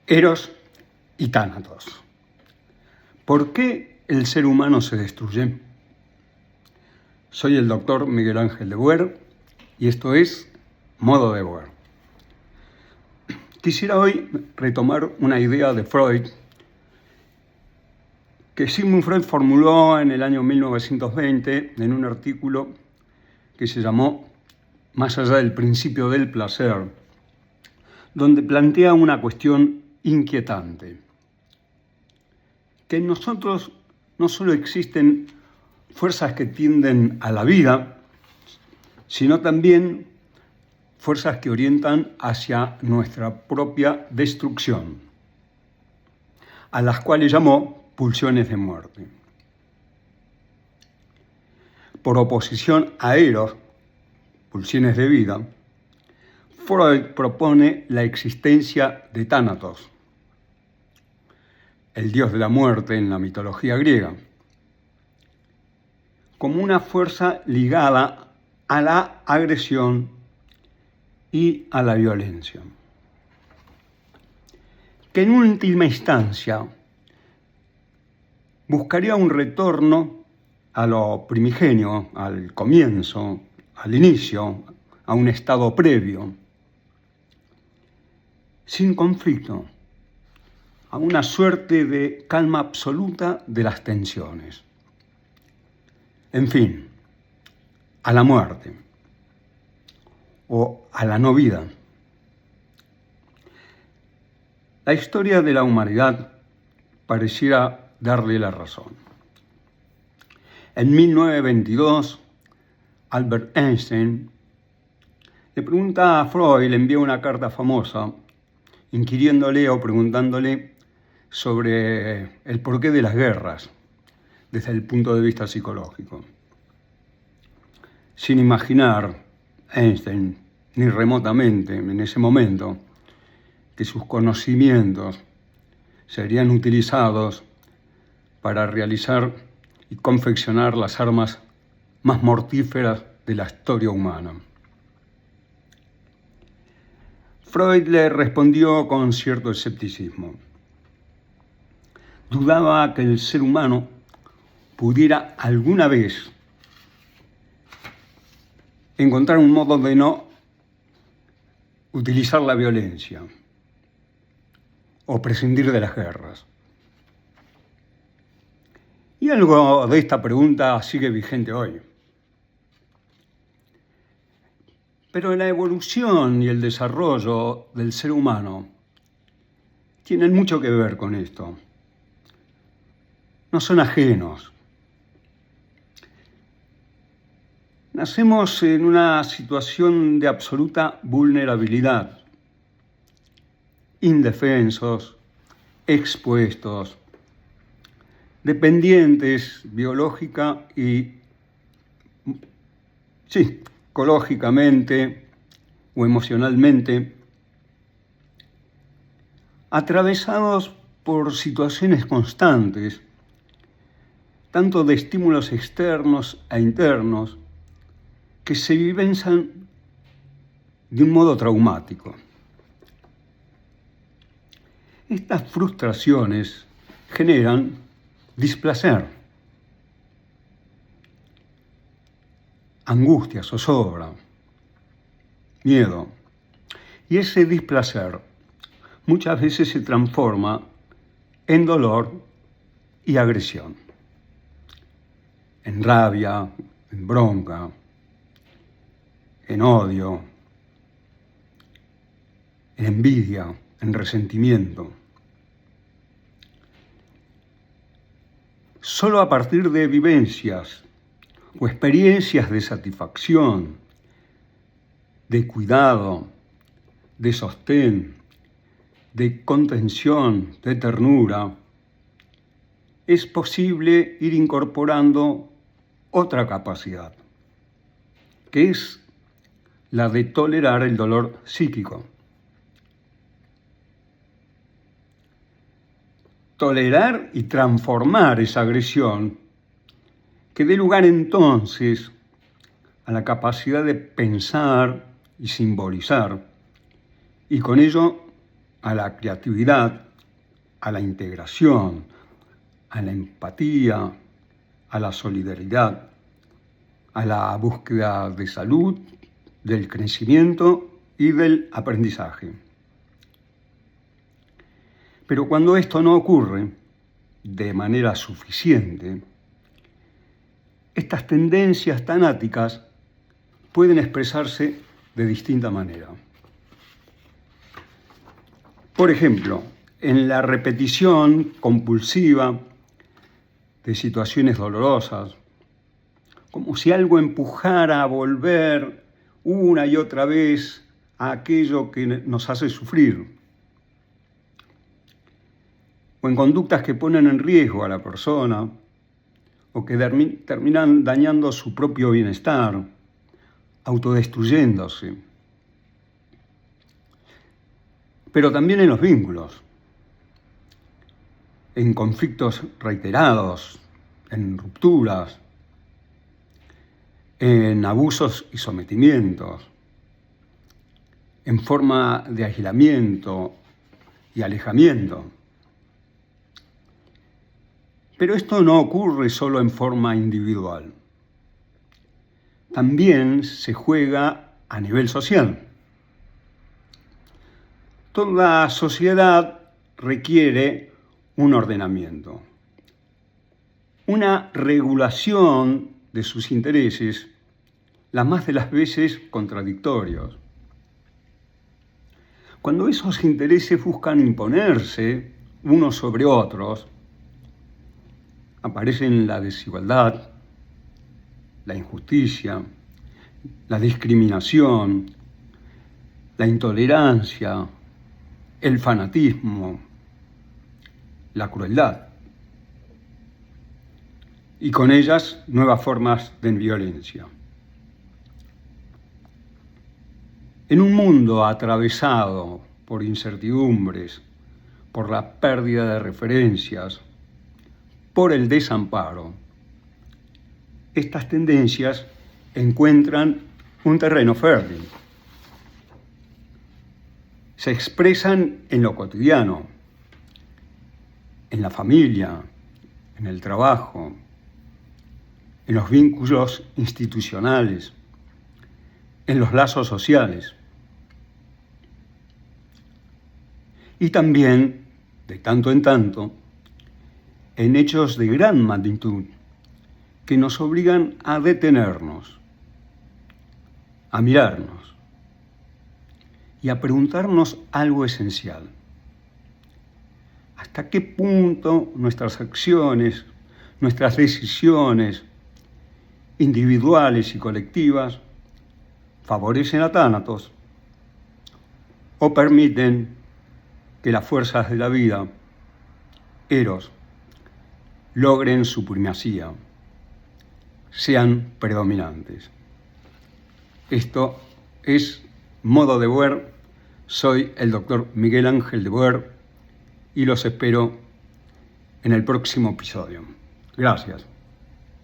Eros y Tánatos. ¿Por qué el ser humano se destruye? Soy el doctor Miguel Ángel de Boer y esto es Modo de Boer. Quisiera hoy retomar una idea de Freud que Sigmund Freud formuló en el año 1920 en un artículo que se llamó Más allá del principio del placer, donde plantea una cuestión inquietante. Que en nosotros no solo existen fuerzas que tienden a la vida, sino también fuerzas que orientan hacia nuestra propia destrucción, a las cuales llamó pulsiones de muerte. Por oposición a Eros, pulsiones de vida, Freud propone la existencia de Tánatos, el dios de la muerte en la mitología griega, como una fuerza ligada a la agresión y a la violencia, que en última instancia buscaría un retorno a lo primigenio, al comienzo, al inicio, a un estado previo, sin conflicto, a una suerte de calma absoluta de las tensiones. En fin, a la muerte o a la no vida. La historia de la humanidad pareciera darle la razón. En 1922, Albert Einstein le pregunta a Freud, le envía una carta famosa, inquiriéndole o preguntándole sobre el porqué de las guerras desde el punto de vista psicológico. Sin imaginar Einstein, ni remotamente en ese momento, que sus conocimientos serían utilizados para realizar y confeccionar las armas más mortíferas de la historia humana. Freud le respondió con cierto escepticismo. Dudaba que el ser humano pudiera alguna vez encontrar un modo de no utilizar la violencia o prescindir de las guerras. Y algo de esta pregunta sigue vigente hoy. Pero la evolución y el desarrollo del ser humano tienen mucho que ver con esto. No son ajenos. Nacemos en una situación de absoluta vulnerabilidad, indefensos, expuestos, dependientes biológica y psicológicamente o emocionalmente, atravesados por situaciones constantes, tanto de estímulos externos e internos, que se vivencian de un modo traumático. Estas frustraciones generan displacer, angustia, zozobra, miedo. Y ese displacer muchas veces se transforma en dolor y agresión, en rabia, en bronca, en odio, en envidia, en resentimiento. Solo a partir de vivencias o experiencias de satisfacción, de cuidado, de sostén, de contención, de ternura, es posible ir incorporando otra capacidad, que es la de tolerar el dolor psíquico. Tolerar y transformar esa agresión que dé lugar entonces a la capacidad de pensar y simbolizar, y con ello a la creatividad, a la integración, a la empatía, a la solidaridad, a la búsqueda de salud, del crecimiento y del aprendizaje. Pero cuando esto no ocurre de manera suficiente, estas tendencias tanáticas pueden expresarse de distinta manera. Por ejemplo, en la repetición compulsiva de situaciones dolorosas, como si algo empujara a volver una y otra vez a aquello que nos hace sufrir, o en conductas que ponen en riesgo a la persona, o que terminan dañando su propio bienestar, autodestruyéndose. Pero también en los vínculos, en conflictos reiterados, en rupturas, en abusos y sometimientos, en forma de aislamiento y alejamiento. Pero esto no ocurre solo en forma individual. También se juega a nivel social. Toda sociedad requiere un ordenamiento, una regulación de sus intereses, las más de las veces contradictorios. Cuando esos intereses buscan imponerse unos sobre otros, aparecen la desigualdad, la injusticia, la discriminación, la intolerancia, el fanatismo, la crueldad. Y con ellas nuevas formas de violencia. En un mundo atravesado por incertidumbres, por la pérdida de referencias, por el desamparo, estas tendencias encuentran un terreno fértil. Se expresan en lo cotidiano, en la familia, en el trabajo, en los vínculos institucionales, en los lazos sociales. Y también, de tanto en tanto, en hechos de gran magnitud que nos obligan a detenernos, a mirarnos y a preguntarnos algo esencial. ¿Hasta qué punto nuestras acciones, nuestras decisiones individuales y colectivas favorecen a Tánatos o permiten que las fuerzas de la vida, Eros, logren su primacía, sean predominantes? Esto es Modo de Boer. Soy el doctor Miguel Ángel de Boer y los espero en el próximo episodio. Gracias.